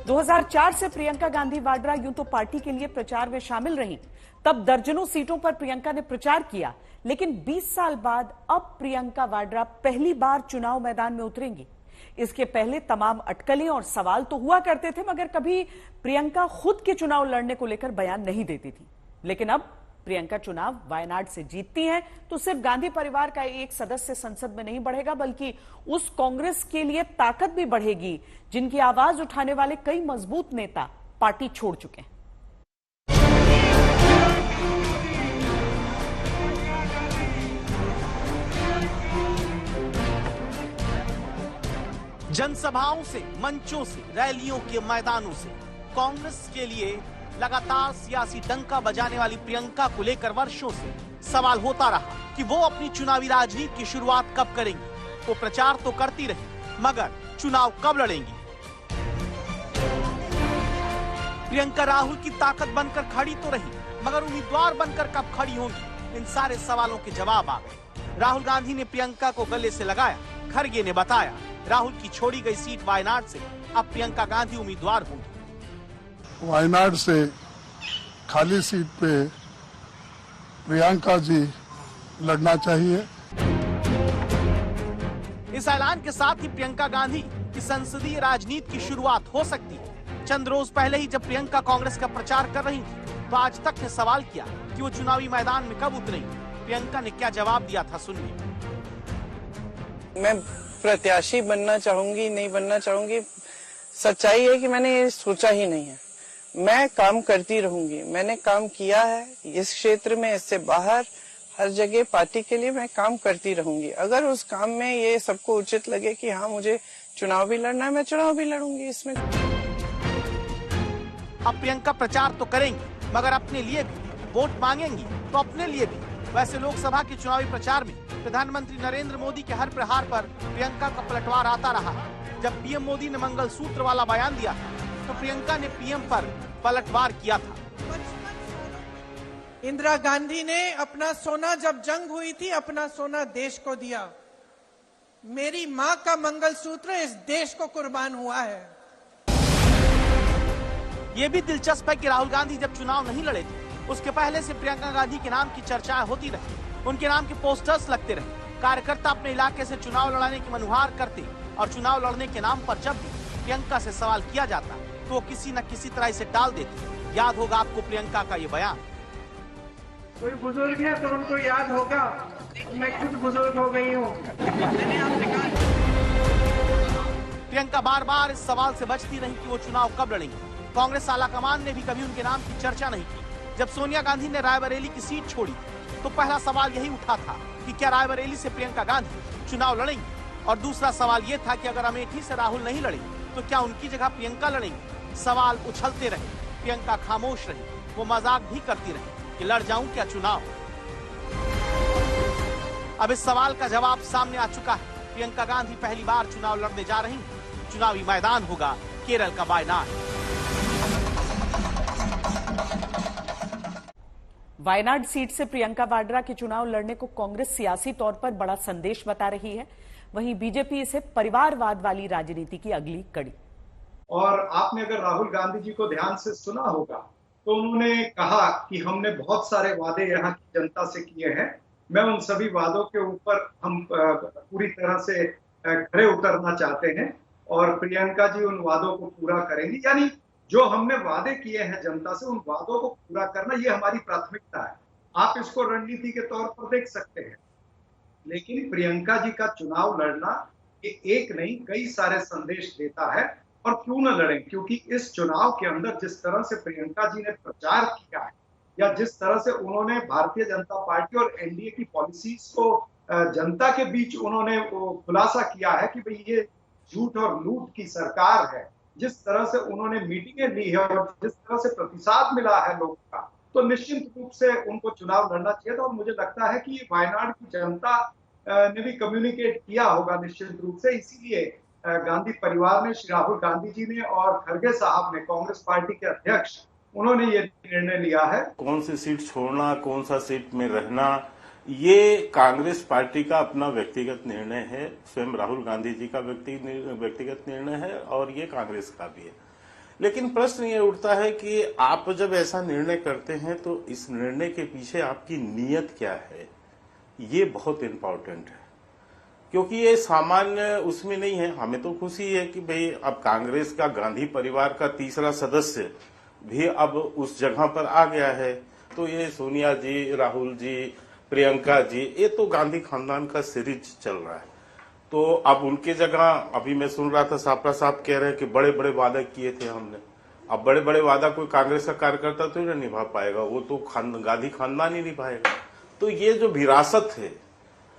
2004 से प्रियंका गांधी वाड्रा यूं तो पार्टी के लिए प्रचार में शामिल रहीं। तब दर्जनों सीटों पर प्रियंका ने प्रचार किया, लेकिन 20 साल बाद अब प्रियंका वाड्रा पहली बार चुनाव मैदान में उतरेंगी। इसके पहले तमाम अटकलें और सवाल तो हुआ करते थे, मगर कभी प्रियंका खुद के चुनाव लड़ने को लेकर बयान नहीं देती थी। लेकिन अब प्रियंका चुनाव वायनाड से जीतती हैं तो सिर्फ गांधी परिवार का एक सदस्य संसद में नहीं बढ़ेगा, बल्कि उस कांग्रेस के लिए ताकत भी बढ़ेगी जिनकी आवाज उठाने वाले कई मजबूत नेता पार्टी छोड़ चुके हैं। जनसभाओं से, मंचों से, रैलियों के मैदानों से कांग्रेस के लिए लगातार सियासी डंका बजाने वाली प्रियंका को लेकर वर्षों से सवाल होता रहा कि वो अपनी चुनावी राजनीति की शुरुआत कब करेंगी। वो प्रचार तो करती रही, मगर चुनाव कब लड़ेंगी। प्रियंका राहुल की ताकत बनकर खड़ी तो रही, मगर उम्मीदवार बनकर कब खड़ी होंगी। इन सारे सवालों के जवाब आ गए। राहुल गांधी ने प्रियंका को गले से लगाया। खरगे ने बताया राहुल की छोड़ी गई सीट वायनाड से अब प्रियंका गांधी उम्मीदवार होंगी। वायनाड से खाली सीट पे प्रियंका जी लड़ना चाहिए। इस ऐलान के साथ ही प्रियंका गांधी की संसदीय राजनीति की शुरुआत हो सकती है। चंद रोज पहले ही जब प्रियंका कांग्रेस का प्रचार कर रही थी तो आज तक ने सवाल किया कि वो चुनावी मैदान में कब उतरेंगी। प्रियंका ने क्या जवाब दिया था, सुनिए। मैं प्रत्याशी बनना चाहूंगी, नहीं बनना चाहूंगी, सच्चाई है कि मैंने ये सोचा ही नहीं है। मैं काम करती रहूंगी। मैंने काम किया है इस क्षेत्र में, इससे बाहर हर जगह पार्टी के लिए मैं काम करती रहूंगी। अगर उस काम में ये सबको उचित लगे कि हाँ मुझे चुनाव भी लड़ना है, मैं चुनाव भी लड़ूंगी। इसमें अब प्रियंका प्रचार तो करेंगी, मगर अपने लिए भी वोट मांगेंगी तो अपने लिए भी। वैसे लोकसभा के चुनावी प्रचार में प्रधानमंत्री नरेंद्र मोदी के हर प्रहार पर प्रियंका का पलटवार आता रहा। जब पीएम मोदी ने मंगलसूत्र वाला बयान दिया तो प्रियंका ने पीएम पर पलटवार किया था। इंदिरा गांधी ने अपना सोना, जब जंग हुई थी, अपना सोना देश को दिया। मेरी मां का मंगलसूत्र इस देश को कुर्बान हुआ है। ये भी दिलचस्प है कि राहुल गांधी जब चुनाव नहीं लड़े थे उसके पहले से प्रियंका गांधी के नाम की चर्चाएं होती रही। उनके नाम के पोस्टर्स लगते रहे। कार्यकर्ता अपने इलाके से चुनाव लड़ाने की मनुहार करते और चुनाव लड़ने के नाम पर जब भी प्रियंका से सवाल किया जाता तो वो किसी न किसी तरह इसे टाल देते। याद होगा आपको प्रियंका का ये बयान। कोई बुजुर्ग है तो उनको याद होगा, मैं खुद बुजुर्ग हो गई हूँ। प्रियंका बार बार इस सवाल से बचती रही कि वो चुनाव कब लड़ेंगी। कांग्रेस आलाकमान ने भी कभी उनके नाम की चर्चा नहीं की। जब सोनिया गांधी ने रायबरेली की सीट छोड़ी तो पहला सवाल यही उठा था कि क्या रायबरेली से प्रियंका गांधी चुनाव लड़ेंगी, और दूसरा सवाल ये था कि अगर अमेठी से राहुल नहीं लड़े तो क्या उनकी जगह प्रियंका लड़ेंगी। सवाल उछलते रहे, प्रियंका खामोश रही। वो मजाक भी करती रही कि लड़ जाऊं क्या चुनाव। अब इस सवाल का जवाब सामने आ चुका है। प्रियंका गांधी पहली बार चुनाव लड़ने जा रही हैं। चुनावी मैदान होगा केरल का वायनाड। वायनाड सीट से प्रियंका वाड्रा के चुनाव लड़ने को कांग्रेस सियासी तौर पर बड़ा संदेश बता रही है। वहीं बीजेपी इसे परिवारवाद वाली राजनीति की अगली कड़ी। और आपने अगर राहुल गांधी जी को ध्यान से सुना होगा तो उन्होंने कहा कि हमने बहुत सारे वादे यहाँ की जनता से किए हैं। मैं उन सभी वादों के ऊपर हम पूरी तरह से खरे उतरना चाहते हैं और प्रियंका जी उन वादों को पूरा करेंगी। यानी जो हमने वादे किए हैं जनता से, उन वादों को पूरा करना ये हमारी प्राथमिकता है। आप इसको रणनीति के तौर पर देख सकते हैं, लेकिन प्रियंका जी का चुनाव लड़ना ये एक नहीं कई सारे संदेश देता है। और क्यों न लड़ें, क्योंकि इस चुनाव के अंदर जिस तरह से प्रियंका जी ने प्रचार किया है या जिस तरह से उन्होंने भारतीय जनता पार्टी और एनडीए की पॉलिसीज को जनता के बीच उन्होंने वो खुलासा किया है कि भाई ये झूठ और लूट की सरकार है, जिस तरह से उन्होंने मीटिंगें ली है और जिस तरह से प्रतिसाद मिला है लोगों का, तो निश्चित रूप से उनको चुनाव लड़ना चाहिए था। और मुझे लगता है कि वायनाड की जनता ने भी कम्युनिकेट किया होगा निश्चित रूप से। इसीलिए गांधी परिवार ने, श्री राहुल गांधी जी ने और खरगे साहब ने, कांग्रेस पार्टी के अध्यक्ष, उन्होंने ये निर्णय लिया है। कौन सी सीट छोड़ना, कौन सा सीट में रहना, ये कांग्रेस पार्टी का अपना व्यक्तिगत निर्णय है। स्वयं राहुल गांधी जी का व्यक्तिगत निर्णय है और ये कांग्रेस का भी है। लेकिन प्रश्न ये उठता है कि आप जब ऐसा निर्णय करते हैं तो इस निर्णय के पीछे आपकी नीयत क्या है, ये बहुत इंपॉर्टेंट है। क्योंकि ये सामान्य उसमें नहीं है। हमें तो खुशी है कि भाई अब कांग्रेस का गांधी परिवार का तीसरा सदस्य भी अब उस जगह पर आ गया है। तो ये सोनिया जी, राहुल जी, प्रियंका जी, ये तो गांधी खानदान का सीरीज चल रहा है। तो अब उनके जगह अभी मैं सुन रहा था सापरा साहब कह रहे हैं कि बड़े बड़े वादा किए थे हमने। अब बड़े बड़े वादा कोई कांग्रेस का कार्यकर्ता तो नहीं निभा पाएगा, वो तो गांधी खानदान ही निभाएगा। तो ये जो विरासत है,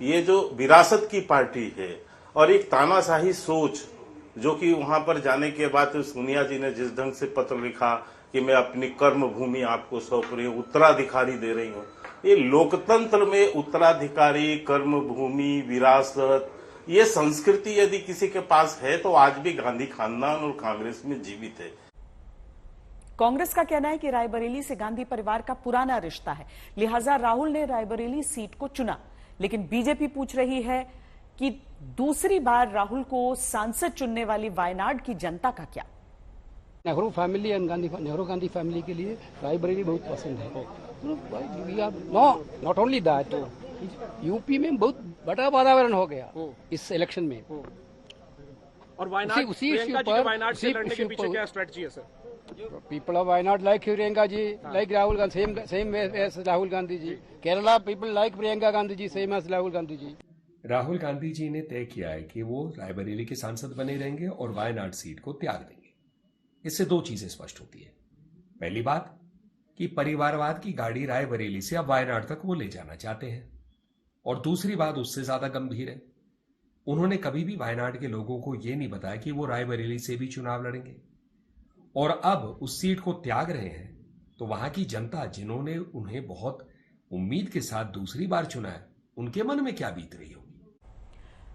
ये जो विरासत की पार्टी है और एक तानाशाही सोच, जो कि वहां पर जाने के बाद सोनिया जी ने जिस ढंग से पत्र लिखा कि मैं अपनी कर्म भूमि आपको सौंप रही हूँ, उत्तराधिकारी दे रही हूँ। ये लोकतंत्र में उत्तराधिकारी, कर्म भूमि, विरासत, ये संस्कृति यदि किसी के पास है तो आज भी गांधी खानदान और कांग्रेस में जीवित है। कांग्रेस का कहना है कि रायबरेली से गांधी परिवार का पुराना रिश्ता है, लिहाजा राहुल ने रायबरेली सीट को चुना। लेकिन बीजेपी पूछ रही है कि दूसरी बार राहुल को सांसद चुनने वाली वायनाड की जनता का क्या? Nehru family and Nehru Gandhi family के लिए रायबरेली बहुत पसंद है। नॉट ओनली दैट, यूपी में बहुत बड़ा वातावरण हो गया इस इलेक्शन में। और वायनाड, प्रियंका जी के वायनाड से लड़ने के पीछे क्या स्ट्रेटजी है sir? People of Wayanad like Priyanka ji, like Rahul Gandhi, same age Rahul Gandhi ji. Kerala people like Priyanka Gandhi ji, same age Rahul Gandhi ji. Rahul Gandhi ji ने तय किया है कि वो रायबरेली के सांसद बने रहेंगे और वायनाड सीट को त्याग देंगे। इससे दो चीजें स्पष्ट होती है। पहली बात कि परिवारवाद की गाड़ी रायबरेली से अब वायनाड तक वो ले जाना चाहते हैं, और दूसरी बात उससे ज्यादा गंभीर है, उन्होंने कभी भी वायनाड के लोगों को यह नहीं बताया कि वो रायबरेली से भी चुनाव लड़ेंगे। और अब उस सीट को त्याग रहे हैं तो वहां की जनता, जिन्होंने उन्हें बहुत उम्मीद के साथ दूसरी बार चुना है, उनके मन में क्या बीत रही होगी?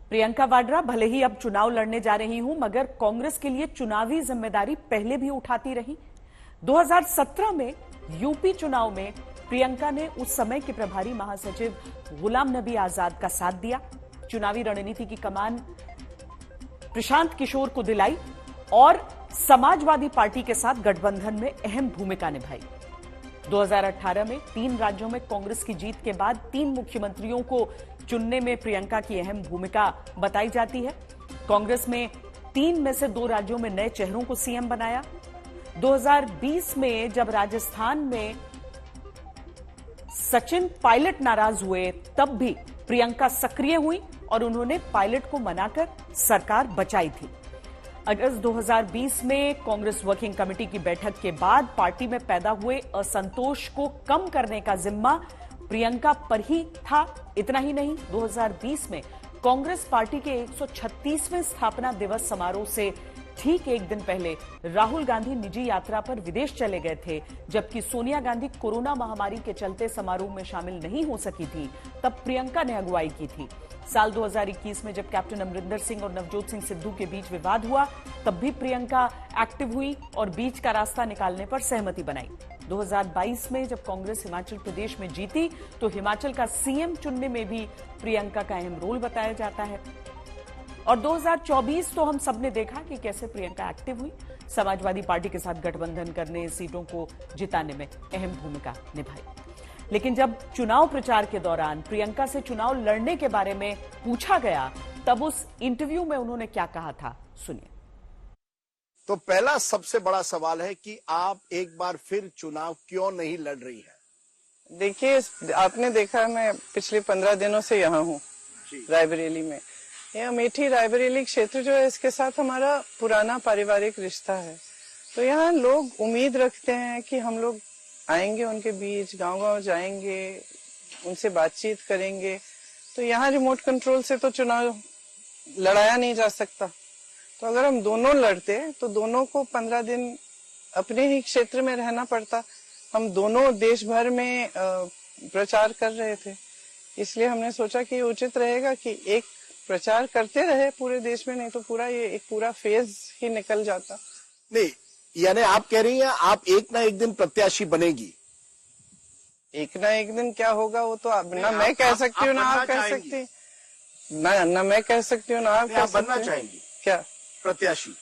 प्रियंका वाड्रा भले ही अब चुनाव लड़ने जा रही हूं, मगर कांग्रेस के लिए चुनावी जिम्मेदारी पहले भी उठाती रही। 2017 में यूपी चुनाव में प्रियंका ने उस समय के प्रभारी महासचिव गुलाम नबी आजाद का साथ दिया। चुनावी रणनीति की कमान प्रशांत किशोर को दिलाई और समाजवादी पार्टी के साथ गठबंधन में अहम भूमिका निभाई। 2018 में 3 राज्यों में कांग्रेस की जीत के बाद 3 मुख्यमंत्रियों को चुनने में प्रियंका की अहम भूमिका बताई जाती है। कांग्रेस में 3 में से 2 राज्यों में नए चेहरों को सीएम बनाया। 2020 में जब राजस्थान में सचिन पायलट नाराज हुए, तब भी प्रियंका सक्रिय हुई और उन्होंने पायलट को मनाकर सरकार बचाई थी। अगस्त 2020 में कांग्रेस वर्किंग कमेटी की बैठक के बाद पार्टी में पैदा हुए असंतोष को कम करने का जिम्मा प्रियंका पर ही था। इतना ही नहीं, 2020 में कांग्रेस पार्टी के 136वें स्थापना दिवस समारोह से ठीक एक दिन पहले राहुल गांधी निजी यात्रा पर विदेश चले गए थे, जबकि सोनिया गांधी कोरोना महामारी के चलते समारोह में शामिल नहीं हो सकी थी। तब प्रियंका ने अगुवाई की थी। साल 2021 में जब कैप्टन अमरिंदर सिंह और नवजोत सिंह सिद्धू के बीच विवाद हुआ, तब भी प्रियंका एक्टिव हुई और बीच का रास्ता निकालने पर सहमति बनाई। 2022 में जब कांग्रेस हिमाचल प्रदेश में जीती, तो हिमाचल का सीएम चुनने में भी प्रियंका का अहम रोल बताया जाता है। और 2024 तो हम सबने देखा कि कैसे प्रियंका एक्टिव हुई, समाजवादी पार्टी के साथ गठबंधन करने, सीटों को जिताने में अहम भूमिका निभाई। लेकिन जब चुनाव प्रचार के दौरान प्रियंका से चुनाव लड़ने के बारे में पूछा गया, तब उस इंटरव्यू में उन्होंने क्या कहा था, सुनिए। तो पहला सबसे बड़ा सवाल है कि आप एक बार फिर चुनाव क्यों नहीं लड़ रही है? देखिए, आपने देखा मैं पिछले 15 दिनों से यहाँ हूँ रायबरेली में। यह अमेठी रायबरेली क्षेत्र जो है, इसके साथ हमारा पुराना पारिवारिक रिश्ता है। तो यहाँ लोग उम्मीद रखते हैं कि हम लोग आएंगे उनके बीच, गांव-गांव जाएंगे, उनसे बातचीत करेंगे। तो यहाँ रिमोट कंट्रोल से तो चुनाव लड़ाया नहीं जा सकता। तो अगर हम दोनों लड़ते तो दोनों को 15 दिन अपने ही क्षेत्र में रहना पड़ता। हम दोनों देश भर में प्रचार कर रहे थे, इसलिए हमने सोचा कि उचित रहेगा कि एक प्रचार करते रहे पूरे देश में, नहीं तो पूरा ये एक पूरा फेज ही निकल जाता। नहीं, यानी आप कह रही हैं आप एक ना एक दिन प्रत्याशी बनेगी। एक ना एक दिन क्या होगा वो तो ना मैं कह सकती हूँ, ना आप कह सकती, ना मैं कह सकती हूँ, ना आप कह सकती। बनना चाहेंगी क्या प्रत्याशी?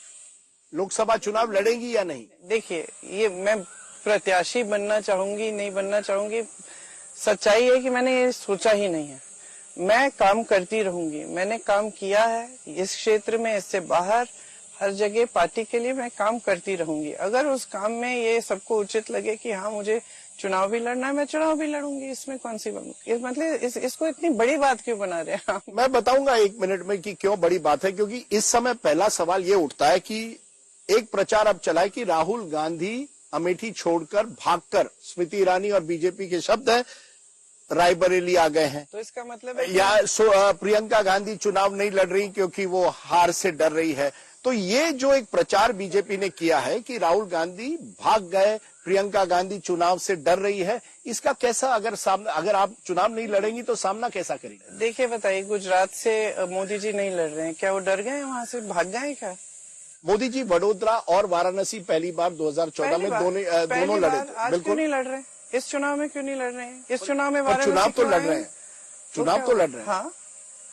लोकसभा चुनाव लड़ेंगी या नहीं? देखिए, ये मैं प्रत्याशी बनना चाहूंगी नहीं बनना चाहूंगी, सच्चाई है कि मैंने ये सोचा ही नहीं है। मैं काम करती रहूंगी, मैंने काम किया है इस क्षेत्र में, इससे बाहर हर जगह पार्टी के लिए मैं काम करती रहूंगी। अगर उस काम में ये सबको उचित लगे कि हाँ मुझे चुनाव भी लड़ना है, मैं चुनाव भी लड़ूंगी, इसमें कौन सी मतलब इसको इतनी बड़ी बात क्यों बना रहे हैं? मैं बताऊंगा 1 मिनट में कि क्यों बड़ी बात है, क्योंकि इस समय पहला सवाल ये उठता है कि एक प्रचार अब चला है कि राहुल गांधी अमेठी छोड़कर भागकर, स्मृति ईरानी और बीजेपी के शब्द हैं, रायबरेली आ गए हैं। तो इसका मतलब है या प्रियंका गांधी चुनाव नहीं लड़ रही क्योंकि वो हार से डर रही है। तो ये जो एक प्रचार बीजेपी ने किया है कि राहुल गांधी भाग गए, प्रियंका गांधी चुनाव से डर रही है, इसका कैसा अगर आप चुनाव नहीं लड़ेंगी तो सामना कैसा करेंगे? देखिए, बताइए, गुजरात से मोदी जी नहीं लड़ रहे हैं, क्या वो डर गए, वहां से भाग गए क्या? मोदी जी वडोदरा और वाराणसी पहली बार 2014 में दोनों लड़े थे। आज क्यों नहीं लड़ रहे? इस चुनाव में क्यों नहीं लड़ रहे हैं? इस चुनाव में चुनाव तो लड़ रहे हैं, चुनाव तो लड़ रहे हैं। हाँ,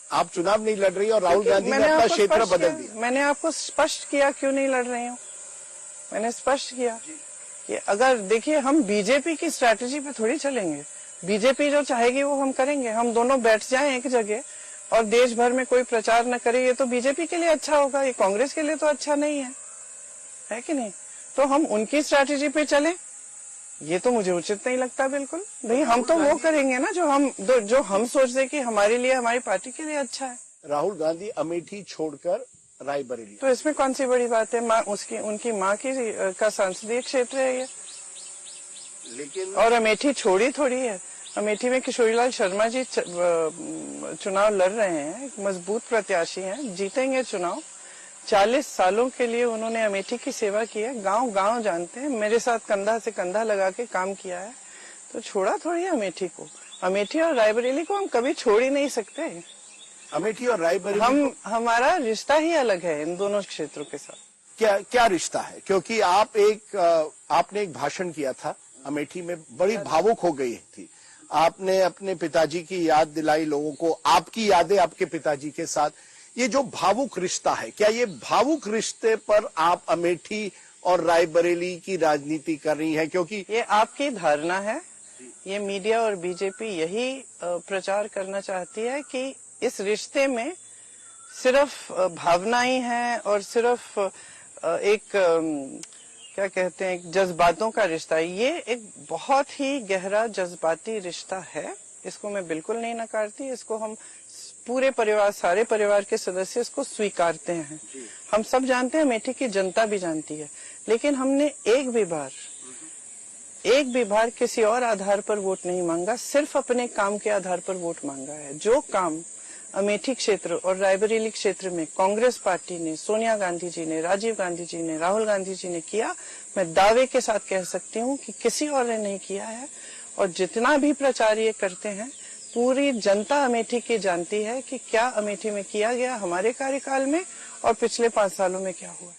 आप चुनाव नहीं लड़ रही और राहुल गांधी ने अपना क्षेत्र बदल दिया। मैंने आपको स्पष्ट किया क्यों नहीं लड़ रही हूँ, मैंने स्पष्ट किया कि अगर देखिए, हम बीजेपी की स्ट्रैटेजी पे थोड़ी चलेंगे। बीजेपी जो चाहेगी वो हम करेंगे। हम दोनों बैठ जाएं एक जगह और देश भर में कोई प्रचार न करे, ये तो बीजेपी के लिए अच्छा होगा, ये कांग्रेस के लिए तो अच्छा नहीं है कि नहीं? तो हम उनकी स्ट्रैटेजी पे चलें, ये तो मुझे उचित नहीं लगता बिल्कुल। नहीं, हम तो वो करेंगे ना जो हम सोचते कि हमारे लिए, हमारी पार्टी के लिए अच्छा है। राहुल गांधी अमेठी छोड़कर रायबरेली, तो इसमें कौन सी बड़ी बात है? उनकी माँ का संसदीय क्षेत्र है ये, लेकिन और अमेठी छोड़ी थोड़ी है। अमेठी में किशोरीलाल शर्मा जी चुनाव लड़ रहे हैं, एक मजबूत प्रत्याशी हैं, जीतेंगे चुनाव। 40 सालों के लिए उन्होंने अमेठी की सेवा की है, गांव-गांव जानते हैं, मेरे साथ कंधा से कंधा लगा के काम किया है, तो छोड़ा थोड़ी है अमेठी को। अमेठी और रायबरेली को हम कभी छोड़ ही नहीं सकते। अमेठी और रायबरेली हमारा रिश्ता ही अलग है इन दोनों क्षेत्रों के साथ। क्या रिश्ता है? क्योंकि आपने एक भाषण किया था अमेठी में, बड़ी भावुक हो गई थी। आपने अपने पिताजी की याद दिलाई लोगों को, आपकी यादें आपके पिताजी के साथ। ये जो भावुक रिश्ता है, क्या ये भावुक रिश्ते पर आप अमेठी और रायबरेली की राजनीति कर रही हैं? क्योंकि ये आपकी धारणा है, ये मीडिया और बीजेपी यही प्रचार करना चाहती है कि इस रिश्ते में सिर्फ भावनाएं हैं और सिर्फ एक क्या कहते हैं, जज्बातों का रिश्ता है। ये एक बहुत ही गहरा जज्बाती रिश्ता है, इसको मैं बिल्कुल नहीं नकारती। इसको हम पूरे परिवार, सारे परिवार के सदस्य इसको स्वीकारते हैं। हम सब जानते हैं, अमेठी की जनता भी जानती है। लेकिन हमने एक भी बार किसी और आधार पर वोट नहीं मांगा, सिर्फ अपने काम के आधार पर वोट मांगा है। जो काम अमेठी क्षेत्र और रायबरेली क्षेत्र में कांग्रेस पार्टी ने, सोनिया गांधी जी ने, राजीव गांधी जी ने, राहुल गांधी जी ने किया, मैं दावे के साथ कह सकती हूँ कि किसी और ने नहीं किया है। और जितना भी प्रचार ये करते हैं, पूरी जनता अमेठी की जानती है कि क्या अमेठी में किया गया हमारे कार्यकाल में और पिछले 5 सालों में क्या हुआ।